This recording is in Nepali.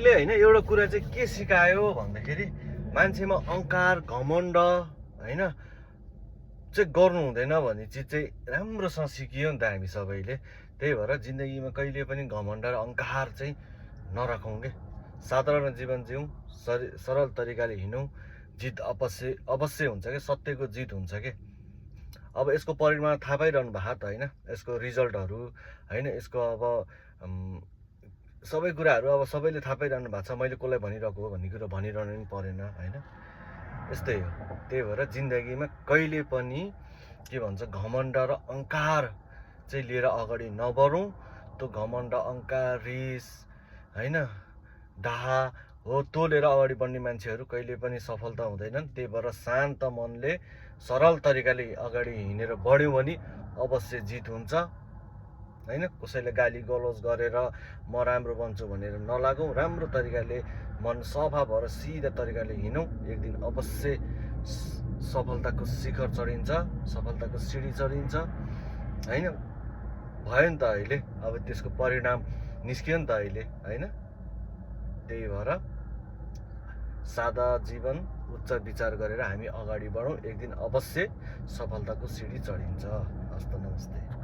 यसले होइन एउटा कुरा चाहिँ के सिकायो भन्दाखेरि मान्छेमा अहङ्कार घमण्ड होइन चाहिँ गर्नु हुँदैन भन्ने चिज चाहिँ राम्रोसँग सिकियो नि त हामी सबैले। त्यही भएर जिन्दगीमा कहिले पनि घमण्ड र अहङ्कार चाहिँ नराखौँ के। साधारण जीवन जिउँ, सरल तरिकाले हिँडौँ, जित अवश्य हुन्छ क्या, सत्यको जित हुन्छ के। अब यसको परिमाण थाहा पाइरहनु भएको त होइन, यसको रिजल्टहरू होइन, यसको अब सबै कुराहरू अब सबैले थाहा पाइरहनु भएको छ। मैले कसलाई भनिरहेको हो भन्ने कुरो भनिरहनु पनि परेन होइन, यस्तै हो। त्यही भएर जिन्दगीमा कहिले पनि के भन्छ घमण्ड र अहङ्कार चाहिँ लिएर अगाडि नबढौँ। त्यो घमण्ड अहङ्कार रिस होइन डाहा हो त्यो लिएर अगाडि बढ्ने मान्छेहरू कहिले पनि सफलता हुँदैनन्। त्यही भएर शान्त मनले सरल तरिकाले अगाडि हिँडेर बढ्यौँ भने अवश्य जित हुन्छ होइन। कसैले गाली गलौज गरेर म राम्रो बन्छु भनेर नलागौँ, राम्रो तरिकाले मन सफा भएर सिधा तरिकाले हिँडौँ, एक दिन अवश्य सफलताको शिखर चढिन्छ, सफलताको सिडी चढिन्छ होइन। भयो नि त अहिले, अब त्यसको परिणाम निस्कियो नि त अहिले होइन। त्यही भएर सादा जीवन उच्च विचार गरेर हामी अगाडि बढौँ, एक दिन अवश्य सफलताको सिडी चढिन्छ। हस्त नमस्ते।